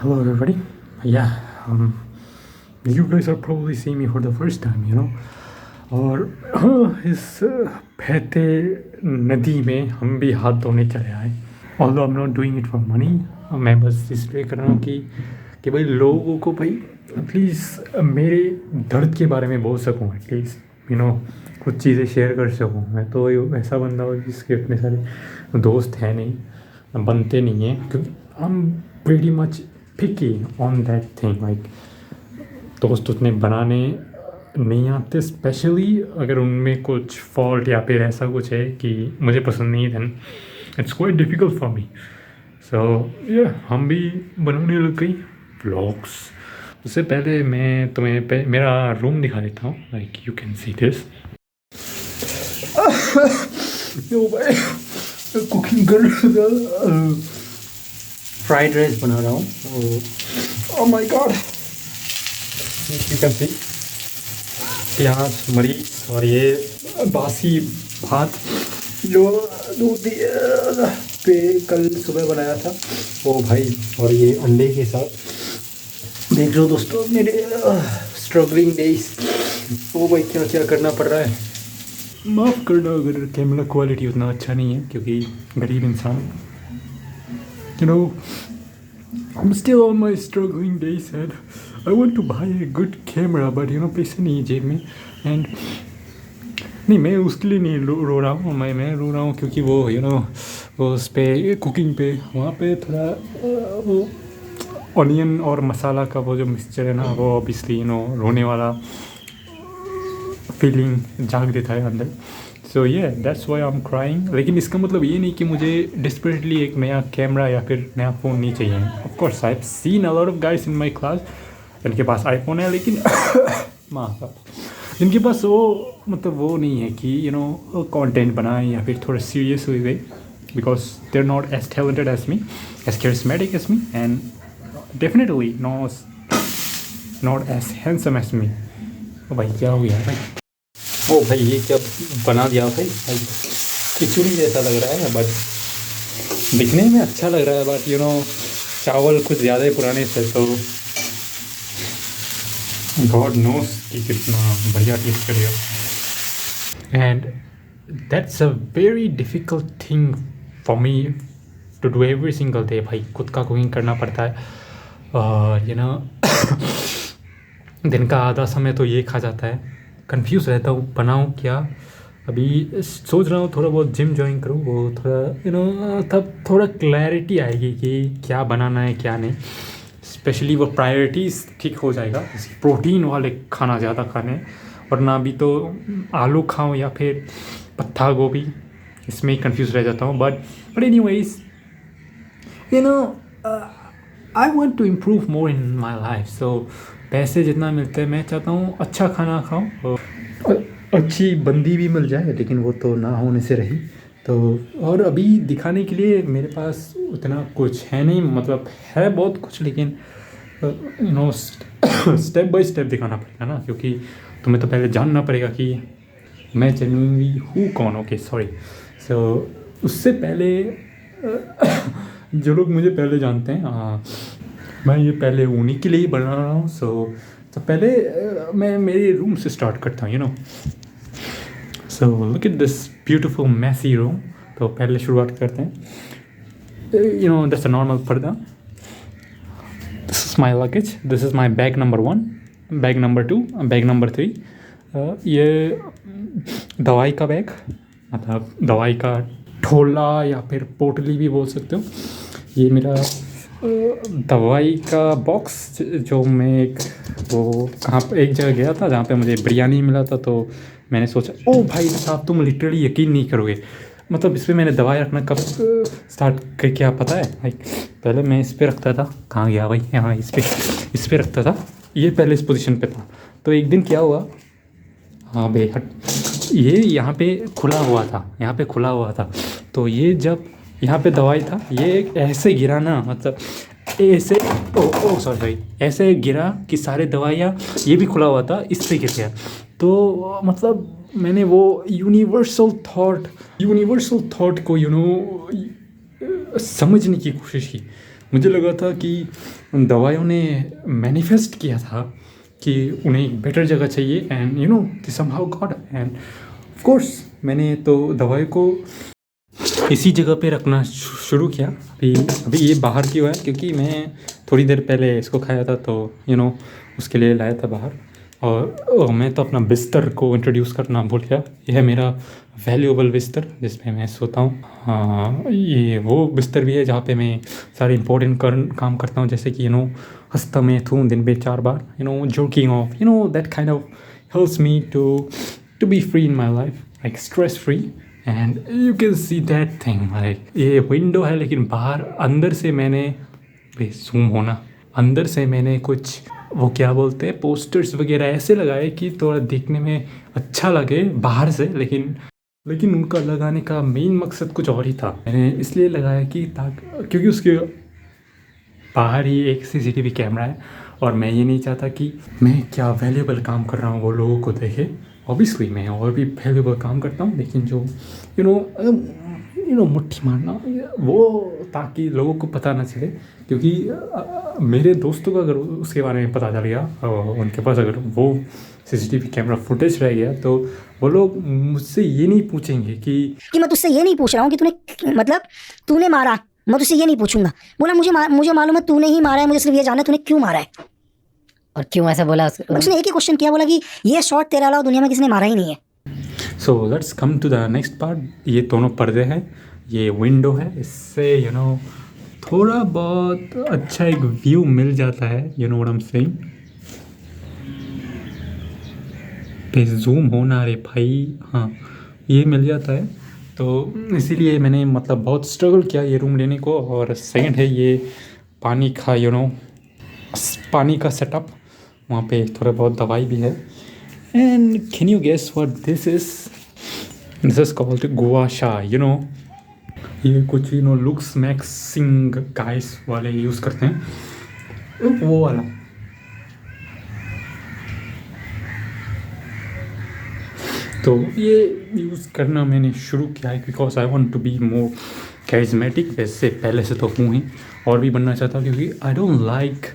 Hello, everybody. Yeah, you guys are probably seeing me for the first time, you know. और इस बहते नदी में हम भी हाथ धोने चले आए। Although I am not doing it for money, मैं बस इसलिए कर रहा हूँ कि भाई लोगों को भाई एटलीस्ट मेरे दर्द के बारे में बोल सकूँ, एटलीस्ट यू नो कुछ चीज़ें शेयर कर सकूँ। मैं तो ऐसा बंदा हूँ जिसके इतने सारे दोस्त हैं नहीं, बनते नहीं हैं, क्योंकि I am pretty much picky on that thing. Like दोस्त उतने बनाने नहीं आते, स्पेशली अगर उनमें कुछ फॉल्ट या फिर ऐसा कुछ है कि मुझे पसंद नहीं है, then it's quite difficult for me. So या हम भी बनाने लग गई व्लॉग्स। उससे पहले मैं तुम्हें मेरा रूम दिखा देता हूँ। Like you can see this. Cooking कर रहा था, फ्राइड राइस बना रहा हूँ। Oh my God, you can सी प्याज, मरीच और ये बासी भात जो दूध पे कल सुबह बनाया था वो भाई, और ये अंडे के साथ। देख लो दोस्तों मेरे स्ट्रगलिंग डेज। ओ भाई क्या क्या करना पड़ रहा है, माफ़ करना अगर कैमरा क्वालिटी उतना अच्छा नहीं है, क्योंकि गरीब इंसान, you know, I'm still on my struggling days and I want to buy a good camera, but you know पैसे नहीं है जेब में। एंड नहीं, मैं उसके लिए नहीं रो रहा हूँ, मैं रो रहा हूँ क्योंकि वो यू नो वो उस पर कुकिंग पे वहाँ पे थोड़ा वो ऑनियन और मसाला का वो जो मिक्सचर है ना, वो ऑब्वियसली यू नो रोने वाला फीलिंग जाग देता है अंदर। सो ये that's why I am crying. लेकिन इसका मतलब ये नहीं कि मुझे डिस्परेटली एक नया कैमरा या फिर नया फ़ोन नहीं चाहिए। Of course I have seen a lot of guys in my class जिनके पास आईफोन है, लेकिन जिनके पास वो मतलब वो नहीं है कि यू नो कंटेंट बनाएं या फिर थोड़ा सीरियस हुए वे, because they are not as talented as me, as charismatic as me, and definitely not as handsome as me. ओ भाई क्या हो गया भाई, ओ भाई ये क्या बना दिया भाई, खिचड़ी जैसा लग रहा है बट दिखने में अच्छा लग रहा है, बट यू नो चावल कुछ ज़्यादा ही पुराने से, तो गॉड नोस कि कितना बढ़िया टेस्ट करेगा। And that's a very difficult thing for me to do every single day. भाई खुद का कुकिंग करना पड़ता है, और यू नो दिन का आधा समय तो ये खा जाता है। कंफ्यूज रहता हूँ बनाऊँ क्या। अभी सोच रहा हूँ थोड़ा बहुत जिम ज्वाइन करूँ, वो थोड़ा यू नो तब थोड़ा क्लैरिटी आएगी कि क्या बनाना है क्या नहीं। स्पेशली वो प्रायोरिटीज़ ठीक हो जाएगा, जैसे प्रोटीन वाले खाना ज़्यादा खाने, और ना भी तो आलू खाऊँ या फिर पत्ता गोभी, इसमें ही कंफ्यूज रह जाता हूँ। But anyways you know I want to improve more in my life. So पैसे जितना मिलते हैं मैं चाहता हूँ अच्छा खाना खाऊँ और अच्छी बंदी भी मिल जाए, लेकिन वो तो ना होने से रही। तो और अभी दिखाने के लिए मेरे पास उतना कुछ है नहीं, मतलब है बहुत कुछ, लेकिन you know step by step दिखाना पड़ेगा ना, क्योंकि तुम्हें तो पहले जानना पड़ेगा कि मैं जेन्युइनली हूँ कौन। Okay sorry. सो उससे पहले जो लोग मुझे पहले जानते हैं, मैं ये पहले उन्हीं के लिए ही बना रहा हूँ। तो पहले मैं मेरे रूम से स्टार्ट करता हूँ, you know. So look at this beautiful messy room. तो पहले शुरुआत करते हैं, you know that's a normal पर्दा। This is my luggage, this is my bag number 1, bag number 2, bag number 3। ये दवाई का बैग, मतलब दवाई का ठोला या फिर पोटली भी बोल सकते हो। ये मेरा दवाई का बॉक्स, जो मैं एक जगह गया था जहाँ पे मुझे बिरयानी मिला था, तो मैंने सोचा ओ भाई साहब तुम लिटरली यकीन नहीं करोगे, मतलब इस पर मैंने दवाई रखना कब स्टार्ट कर, क्या पता है लाइक पहले मैं इस पर रखता था, कहाँ गया भाई, यहाँ इस पर रखता था, ये पहले इस पोजीशन पे था। तो एक दिन क्या हुआ, हाँ भाई हट, ये यहाँ पे खुला हुआ था, यहाँ पे खुला हुआ था। तो ये जब यहाँ पे दवाई था, ये ऐसे गिरा ना, मतलब ऐसे ओ सॉरी ऐसे गिरा कि सारे दवाइयाँ, ये भी खुला हुआ था, इससे गिर गया। तो मतलब मैंने वो यूनिवर्सल थॉट को यू नो समझने की कोशिश की। मुझे लगा था कि उन दवाइयों ने मैनिफेस्ट किया था कि उन्हें एक बेटर जगह चाहिए and you know they somehow got end of course मैंने तो दवाई को इसी जगह पे रखना शुरू किया। अभी अभी ये बाहर क्यों है क्योंकि मैं थोड़ी देर पहले इसको खाया था तो यू नो उसके लिए लाया था बाहर। और मैं तो अपना बिस्तर को इंट्रोड्यूस करना भूल गया। यह है मेरा वैल्यूएबल बिस्तर जिस पे मैं सोता हूँ। हाँ, ये वो बिस्तर भी है जहाँ पे मैं सारे इंपॉर्टेंट काम करता हूँ, जैसे कि यू नो हफ्ता में दिन पे 4 बार, you know joking off, you know that kind of helps me to be free in my life, like stress free. And you can see that thing, like ये विंडो है लेकिन बाहर अंदर से मैंने जूम होना, अंदर से मैंने कुछ वो क्या बोलते हैं पोस्टर्स वगैरह ऐसे लगाए कि थोड़ा देखने में अच्छा लगे बाहर से, लेकिन उनका लगाने का मेन मकसद कुछ और ही था। मैंने इसलिए लगाया कि क्योंकि उसके बाहर ही एक सीसीटीवी कैमरा है और मैं ये नहीं चाहता कि मैं क्या वैल्यूएबल काम कर रहा हूँ वो लोगों को देखे। ऑब्वियसली मैं और भी वैल्यूएबल काम करता हूँ, लेकिन जो यू नो मुट्ठी मारना वो ताकि लोगों को पता ना चले, क्योंकि मेरे दोस्तों को अगर उसके बारे में पता चल गया और उनके पास अगर वो सीसीटीवी कैमरा फुटेज रह गया तो वो लोग मुझसे ये नहीं पूछेंगे कि मैं तुझसे ये नहीं पूछ रहा हूँ कि तूने मारा, मैं तुझसे ये नहीं पूछूंगा। बोला मुझे मालूम है तूने ही मारा है, मुझे सिर्फ ये जानना है तूने क्यों मारा है। और क्यों ऐसा बोला उसने एक ही क्वेश्चन किया, बोला कि ये शॉट तेरे अलावा दुनिया में किसी ने मारा ही नहीं है। So let's come to the next part. ये दोनों पर्दे हैं, ये विंडो है, इससे यू नो थोड़ा बहुत अच्छा एक व्यू मिल जाता है, you know what I am saying. पे जूम होना रे भाई, हाँ ये मिल जाता है। तो इसीलिए मैंने मतलब बहुत स्ट्रगल किया ये रूम लेने को। और सेकंड है ये पानी का यू नो पानी का सेटअप, वहाँ पे थोड़ा बहुत दवाई भी है। And can you guess what this is called gua sha, you know ये कुछ you know looks maxing guys वाले यूज़ करते हैं वो वाला। तो ये यूज़ करना मैंने शुरू किया है because I want to be more charismatic. वैसे पहले से तो हूँ ही और भी बनना चाहता हूँ, क्योंकि I don't like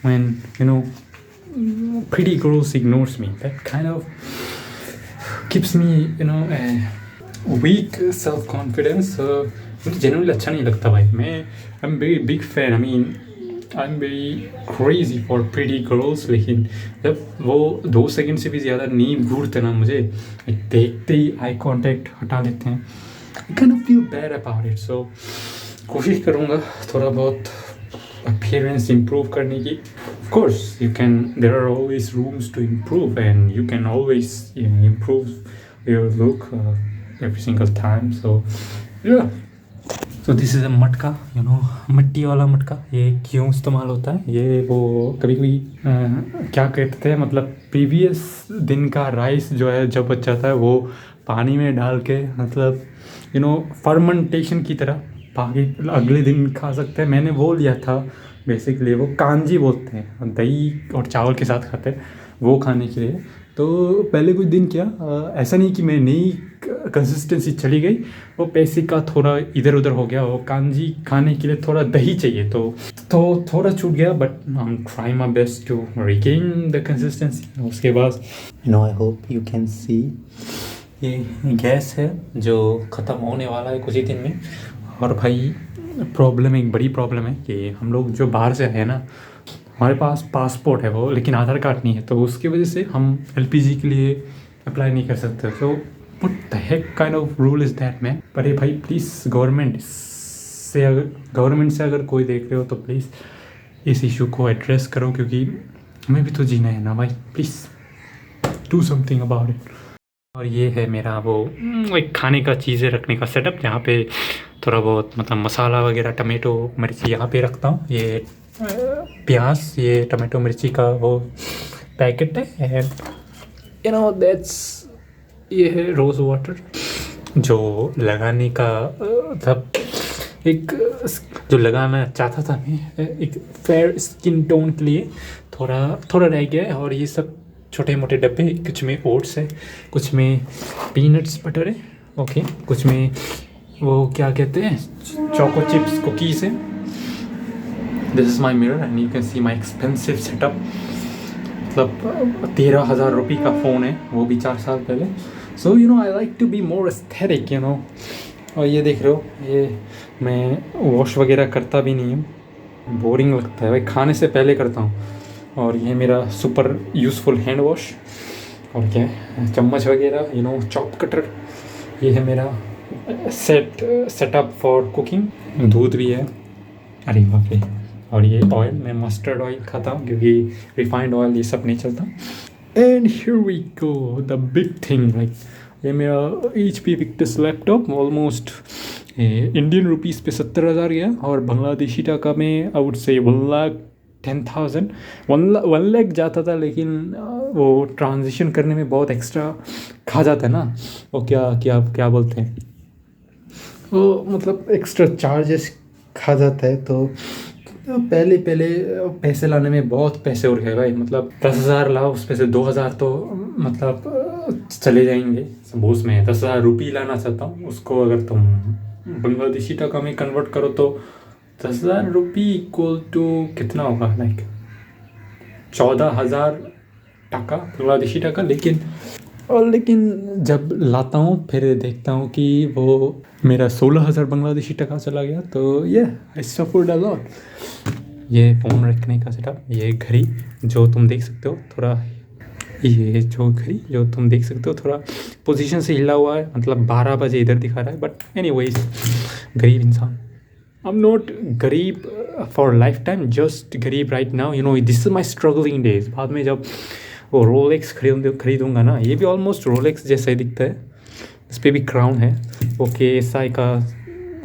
when you know pretty girls ignores me. That kind of keeps me you know weak self confidence. मुझे genuinely अच्छा नहीं लगता भाई। I'm very big fan. I mean I'm very crazy for pretty girls, लेकिन जब वो 2 second से भी ज़्यादा नहीं घूरते ना मुझे, देखते ही आई कांटेक्ट हटा लेते हैं, I kind of feel bad about it. So कोशिश करूँगा थोड़ा बहुत appearance improve करने की। Of course you can, there are always rooms to improve and you can always improve your look every single time. So yeah, so this is a मटका, you know मिट्टी वाला मटका। ये क्यों इस्तेमाल होता है, ये वो कभी कभी क्या कहते हैं मतलब प्रीवियस दिन का राइस जो है जब बच जाता है वो पानी में डाल के मतलब यू नो फर्मेंटेशन की तरह बाकी अगले दिन खा सकते हैं। मैंने वो लिया था बेसिकली, वो कांजी बोलते हैं, दही और चावल के साथ खाते हैं वो खाने के लिए। तो पहले कुछ दिन क्या ऐसा नहीं कि मैं नई कंसिस्टेंसी चली गई, वो पैसे का थोड़ा इधर उधर हो गया। वो कांजी खाने के लिए थोड़ा दही चाहिए तो थोड़ा छूट गया, but I am trying my best to regain the consistency. उसके बाद you know I hope you can see ये गैस है जो ख़त्म होने वाला है कुछ ही दिन में। और भाई प्रॉब्लम, एक बड़ी प्रॉब्लम है कि हम लोग जो बाहर से आए हैं ना, हमारे पास पासपोर्ट है वो, लेकिन आधार कार्ड नहीं है, तो उसकी वजह से हम एलपीजी के लिए अप्लाई नहीं कर सकते। So what the heck kind of rule is that man. पर भाई प्लीज़ गवर्नमेंट से अगर कोई देख रहे हो तो प्लीज़ इस इशू को एड्रेस करो, क्योंकि हमें भी तो जीना है ना भाई, please do something about it. और ये है मेरा वो एक खाने का चीज़ें रखने का सेटअप, जहाँ पे थोड़ा बहुत मतलब मसाला वगैरह टमाटो मिर्ची यहाँ पे रखता हूँ। ये प्याज, ये टमाटो मिर्ची का वो पैकेट है। एंड यू नो दैट्स, ये है रोज़ वाटर जो लगाने का मतलब एक जो लगाना चाहता था मैं एक फेयर स्किन टोन के लिए, थोड़ा रह गया है। और ये सब छोटे मोटे डब्बे, कुछ में ओट्स है, कुछ में पीनट्स बटर है, ओके, कुछ में वो क्या कहते हैं चोको चिप्स कुकीज़ है, this is my mirror and you can C my expensive setup. मतलब 13,000 रुपये का फ़ोन है, वो भी 4 साल पहले। So you know I like to be more aesthetic you know. और ये देख रहे हो, ये मैं वॉश वगैरह करता भी नहीं हूँ, बोरिंग लगता है भाई, खाने से पहले करता हूँ। और ये मेरा सुपर यूज़फुल हैंड वॉश। और क्या है, चम्मच वगैरह यू नो, चॉप कटर। ये है मेरा सेटअप फॉर कुकिंग। दूध भी है, अरे बाप रे। और ये ऑयल, मैं मस्टर्ड ऑयल खाता हूँ क्योंकि रिफाइंड ऑयल ये सब नहीं चलता। And here we go the big thing, like ये मेरा HP Victus laptop almost Indian rupees पे 70,000 गया, और बांग्लादेशी टाका में आई वुड से 1,10,000 1 लाख जाता था। लेकिन वो ट्रांजिशन करने में बहुत एक्स्ट्रा खा जाता है ना, वो क्या क्या क्या बोलते हैं वो, मतलब एक्स्ट्रा चार्जेस खा जाता है। तो पहले पैसे लाने में बहुत पैसे उड़ गए भाई। मतलब 10,000 लाओ, उस पे से 2,000 तो मतलब चले जाएंगे। सपोज मैं 10,000 रुपये लाना चाहता हूँ, उसको अगर तुम बांग्लादेशी टका में कन्वर्ट करो तो 10,000 रुपये इक्वल टू कितना होगा, लाइक 14,000 टका, बांग्लादेशी टका। लेकिन जब लाता हूँ फिर देखता हूँ कि वो मेरा 16,000 बांग्लादेशी टका चला गया। तो ये आई सफर्ड अ लॉट। ये फ़ोन रखने का सेटअप, ये घड़ी जो तुम देख सकते हो थोड़ा, ये जो घड़ी जो तुम देख सकते हो थोड़ा पोजीशन से हिला हुआ है, मतलब 12 बजे इधर दिखा रहा है। बट एनीवेज, गरीब इंसान। आई एम नॉट गरीब फॉर लाइफ टाइम, जस्ट गरीब right now you know. This is my struggling days. बाद में जब वो रोलेक्स खरीदूंगा ना, ये भी ऑलमोस्ट रोलेक्स जैसा ही दिखता है, इस पर भी क्राउन है। वो KSI का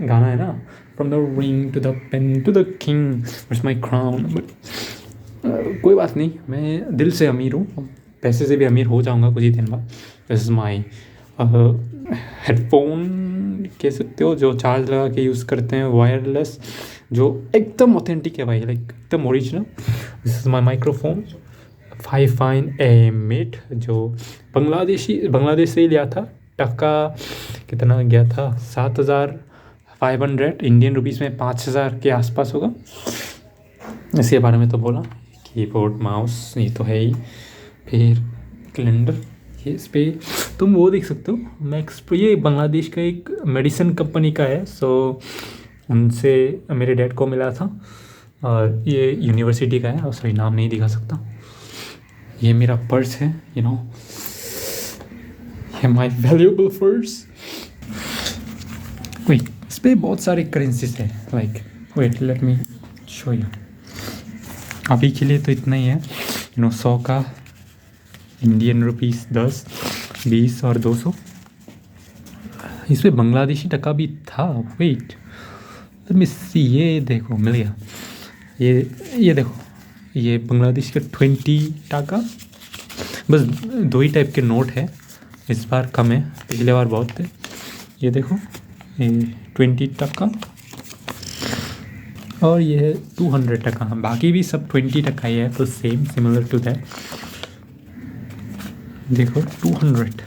गाना है ना, from the ring to the pain to the king it's my crown. But कोई बात नहीं, मैं दिल से अमीर हूँ, पैसे से भी अमीर हो जाऊँगा कुछ ही दिन बाद। दिस इज़ माई हेडफोन कह सकते हो, जो चार्ज लगा के यूज़ करते हैं, वायरलेस, जो एकदम ऑथेंटिक है भाई, लाइक एकदम original. This is my microphone 5 Fine AM8, जो बांग्लादेश से ही लिया था। टका कितना गया था, 7,500 इंडियन रुपीज़ में 5,000 के आसपास होगा। इसके बारे में तो बोला, कीबोर्ड माउस ये तो है ही। फिर कैलेंडर, ये इस पर तुम वो देख सकते हो, ये बांग्लादेश का एक मेडिसिन कंपनी का है। सो उनसे मेरे डैड को मिला था, और ये यूनिवर्सिटी का है, और सही नाम नहीं दिखा सकता। ये मेरा पर्स है यू नो, ये माई वैल्यूएबल पर्स। वेट, इस पर बहुत सारे करेंसीज है, like wait let me show you. अभी के लिए तो इतना ही है यू नो, 100 का इंडियन रुपीज़ 10, 20 और 200। इस पर बांग्लादेशी टका भी था। वेट लेट मी सी, ये देखो मिल गया। ये देखो, ये बांग्लादेश का 20 टका। बस 2 ही टाइप के नोट है, इस बार कम है, पिछले बार बहुत थे। ये देखो, ये 20 टका, और ये है 200 टका। बाकी भी सब 20 टका ही है, तो सेम सिमिलर टू दैट। देखो 200।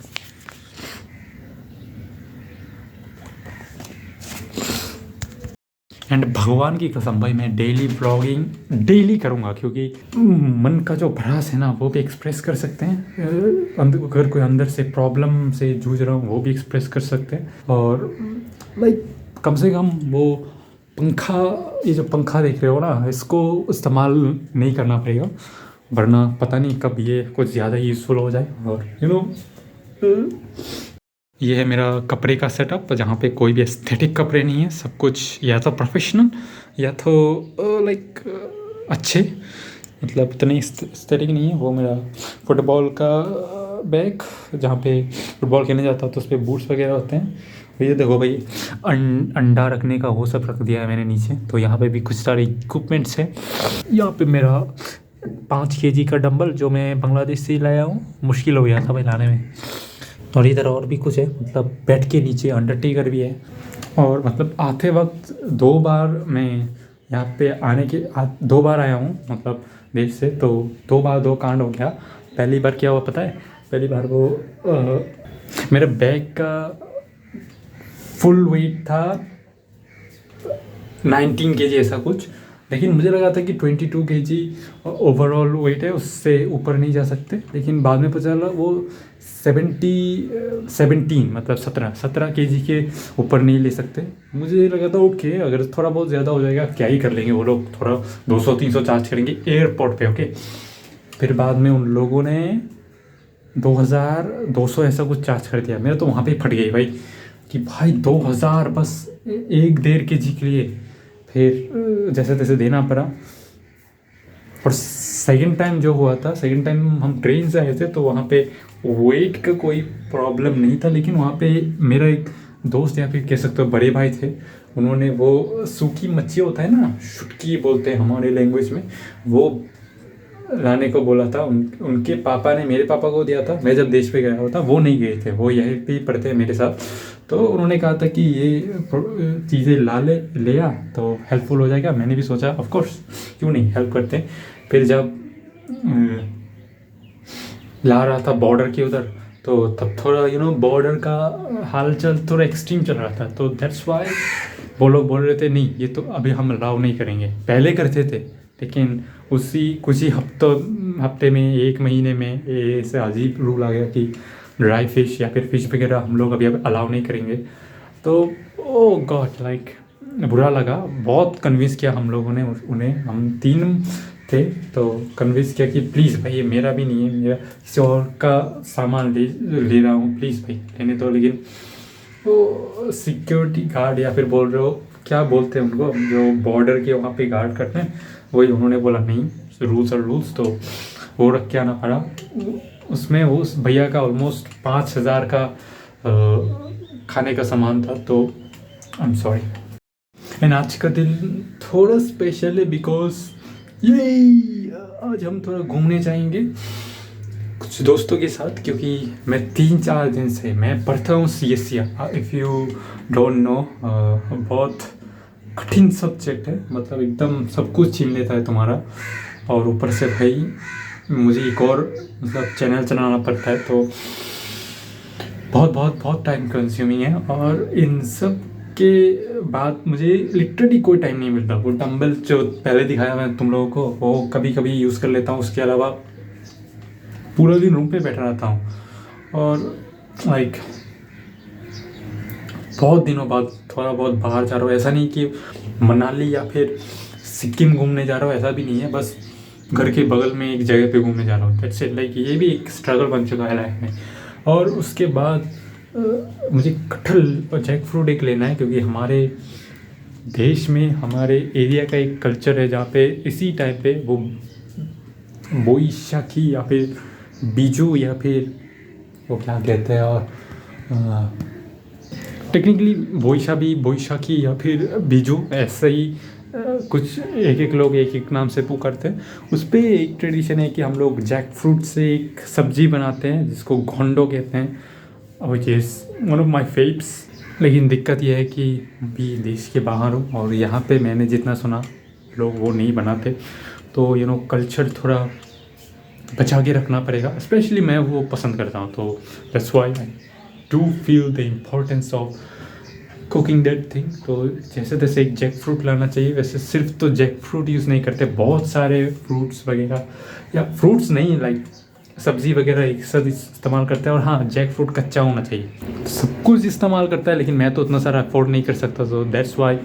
एंड भगवान की कसम भाई, मैं डेली ब्लॉगिंग डेली करूँगा, क्योंकि मन का जो भड़ास है ना, वो भी एक्सप्रेस कर सकते हैं। अगर कोई अंदर से प्रॉब्लम से जूझ रहा हूँ, वो भी एक्सप्रेस कर सकते हैं। और लाइक कम से कम वो पंखा, ये जो पंखा देख रहे हो ना, इसको इस्तेमाल नहीं करना पड़ेगा, वरना पता नहीं कब ये कुछ ज़्यादा यूज़फुल हो जाए। और यू नो, ये है मेरा कपड़े का सेटअप, जहाँ पे कोई भी एस्थेटिक कपड़े नहीं है, सब कुछ या तो प्रोफेशनल या तो लाइक अच्छे, मतलब इतने एस्थेटिक नहीं है। वो मेरा फुटबॉल का बैग, जहाँ पे फुटबॉल खेलने जाता हूँ, तो उस पर बूट्स वगैरह होते हैं। ये देखो भाई, अंडा रखने का वो सब रख दिया है मैंने नीचे। तो यहाँ पे भी कुछ सारे इक्विपमेंट्स हैं। यहाँ पे मेरा 5 kg का डंबल, जो मैं बांग्लादेश से लाया हूँ, मुश्किल हो गया था भाई लाने में। और इधर और भी कुछ है, मतलब बेड के नीचे अंडरटेकर भी है। और मतलब आते वक्त 2 बार मैं यहाँ पे 2 बार आया हूँ, मतलब देश से। तो 2 बार 2 कांड हो गया। पहली बार क्या हुआ पता है, पहली बार वो मेरे बैग का फुल वेट था 19 kg ऐसा कुछ, लेकिन मुझे लगा था कि 22 kg ओवरऑल वेट है, उससे ऊपर नहीं जा सकते, लेकिन बाद में पता चला वो 17 मतलब 17 kg के ऊपर नहीं ले सकते। मुझे लगा था ओके, अगर थोड़ा बहुत ज़्यादा हो जाएगा क्या ही कर लेंगे वो लोग, थोड़ा 200-300 चार्ज करेंगे एयरपोर्ट पे, ओके। फिर बाद में उन लोगों ने 2200 ऐसा कुछ चार्ज कर दिया। मेरा तो वहाँ पे फट गई भाई कि भाई 2000 बस 1.5 kg के लिए। फिर जैसे तैसे देना पड़ा। और सेकंड टाइम जो हुआ था, सेकंड टाइम हम ट्रेन से आए थे तो वहाँ पे वेट का कोई प्रॉब्लम नहीं था, लेकिन वहाँ पे मेरा एक दोस्त या फिर कह सकते हो बड़े भाई थे, उन्होंने वो सूखी मच्छी होता है ना, शुटकी बोलते हैं हमारे लैंग्वेज में, वो लाने को बोला था। उनके पापा ने मेरे पापा को दिया था। मैं जब देश पे गया हुआ था, वो नहीं गए थे, वो यहीं पे ही पढ़ते हैं मेरे साथ। तो उन्होंने कहा था कि ये चीज़ें ले आ तो हेल्पफुल हो जाएगा। मैंने भी सोचा ऑफ कोर्स क्यों नहीं, हेल्प करते हैं। फिर जब ला रहा था बॉर्डर के उधर, तो तब थोड़ा बॉर्डर का हालचाल थोड़ा एक्सट्रीम चल रहा था, तो दैट्स वाई वो लोग बोल रहे थे नहीं ये तो अभी हम अलाउ नहीं करेंगे। पहले करते थे, लेकिन उसी कुछ ही हफ्ते में, एक महीने में ऐसे अजीब रूल आ गया कि ड्राई फिश या फिर फिश वगैरह हम लोग अभी अलाउ नहीं करेंगे। तो ओ गॉड, लाइक बुरा लगा। बहुत कन्विंस किया हम लोगों ने उन्हें, हम 3 थे, तो कन्विंस किया कि प्लीज़ भाई ये मेरा भी नहीं है, मेरा किसी और का सामान ले रहा हूँ, प्लीज़ भाई लेने दो। लेकिन वो सिक्योरिटी गार्ड या फिर बोल रहे हो क्या बोलते हैं उनको, जो बॉर्डर के वहाँ पे गार्ड करते हैं, वही उन्होंने बोला नहीं रूल्स और रूल्स, तो वो रख के आना पड़ा। उसमें उस भैया का ऑलमोस्ट 5000 का खाने का सामान था, तो आई एम सॉरी। एंड आज का दिन थोड़ा स्पेशल है बिकॉज ये आज हम थोड़ा घूमने जाएंगे कुछ दोस्तों के साथ, क्योंकि मैं 3-4 दिन से मैं पढ़ता हूँ CSE। If you don't know, बहुत कठिन सब्जेक्ट है, मतलब एकदम सब कुछ छीन लेता है तुम्हारा। और ऊपर से भाई मुझे एक और मतलब चैनल चलाना पड़ता है, तो बहुत टाइम कंज्यूमिंग है। और इन सब के बाद मुझे लिटरली कोई टाइम नहीं मिलता। वो डंबल जो पहले दिखाया मैं तुम लोगों को, वो कभी कभी यूज़ कर लेता हूँ, उसके अलावा पूरा दिन रूम पे बैठा रहता हूँ। और लाइक बहुत दिनों बाद थोड़ा बहुत बाहर जा रहा हूँ। ऐसा नहीं कि मनाली या फिर सिक्किम घूमने जा रहा हूँ, ऐसा भी नहीं है, बस घर के बगल में एक जगह पे घूमने जा रहा हूँ। That's it. लाइक ये भी एक स्ट्रगल बन चुका है लाइफ में। और उसके बाद मुझे कटहल और जैक फ्रूट एक लेना है, क्योंकि हमारे देश में, हमारे एरिया का एक कल्चर है जहाँ पे इसी टाइप पे वो बोईशाखी या फिर बीजू या फिर वो क्या कहते हैं, और टेक्निकली बोईशाखी या फिर बीजू ऐसा ही कुछ एक लोग एक नाम से पुकारते हैं। उस पर एक ट्रेडिशन है कि हम लोग जैक फ्रूट से एक सब्जी बनाते हैं जिसको घोंडो कहते हैं, which is one of my favs. लेकिन दिक्कत यह है कि भी देश के बाहर हूँ और यहाँ पे मैंने जितना सुना लोग वो नहीं बनाते, तो कल्चर थोड़ा बचा के रखना पड़ेगा। स्पेशली मैं वो पसंद करता हूँ, तो that's why I do feel the importance of cooking that thing. तो जैसे तैसे एक जैक फ्रूट लाना चाहिए। वैसे सिर्फ तो जैक फ्रूट यूज़ नहीं करते, बहुत सारे फ्रूट्स वगैरह, या फ्रूट्स नहीं लाइक सब्ज़ी वगैरह एक साथ इस्तेमाल करते हैं। और हाँ, जैक फ्रूट कच्चा होना चाहिए। सब कुछ इस्तेमाल करता है, लेकिन मैं तो उतना सारा अफोर्ड नहीं कर सकता, तो दैट्स वाई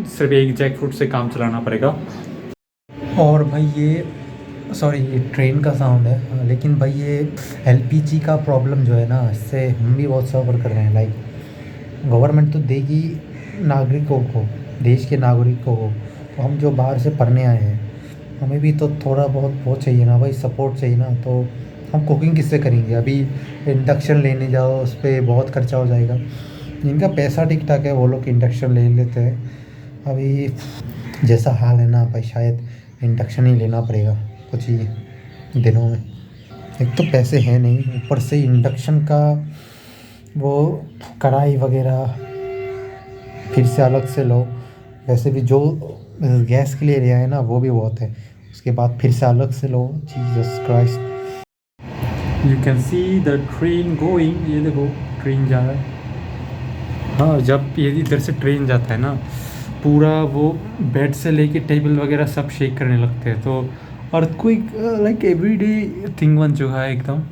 सिर्फ एक जैक फ्रूट से काम चलाना पड़ेगा। और भाई ये ट्रेन का साउंड है, लेकिन भाई ये LPG का प्रॉब्लम जो है ना, इससे हम भी बहुत सफ़र कर रहे हैं। लाइक गवर्नमेंट तो देगी नागरिकों को, देश के नागरिकों को, तो हम जो बाहर से पढ़ने आए हैं हमें भी तो थोड़ा बहुत वो चाहिए ना भाई, सपोर्ट चाहिए ना। तो हम कुकिंग किससे करेंगे? अभी इंडक्शन लेने जाओ, उस पर बहुत खर्चा हो जाएगा। जिनका पैसा ठीक ठाक है वो लोग इंडक्शन ले लेते हैं। अभी जैसा हाल है ना भाई, शायद इंडक्शन ही लेना पड़ेगा कुछ ही दिनों में। एक तो पैसे हैं नहीं, ऊपर से इंडक्शन का वो कढ़ाई वगैरह फिर से अलग से लो। वैसे भी जो गैस के लिए लिया है ना वो भी बहुत है, उसके बाद फिर से अलग से लो। Jesus Christ, you can see the train going. ये देखो ट्रेन जा रहा है। हाँ, जब ये इधर से ट्रेन जाता है ना, पूरा वो बेड से लेके टेबल वगैरह सब शेक करने लगते हैं। तो अर्थक्वेक लाइक एवरीडे थिंग बन चुका है एकदम।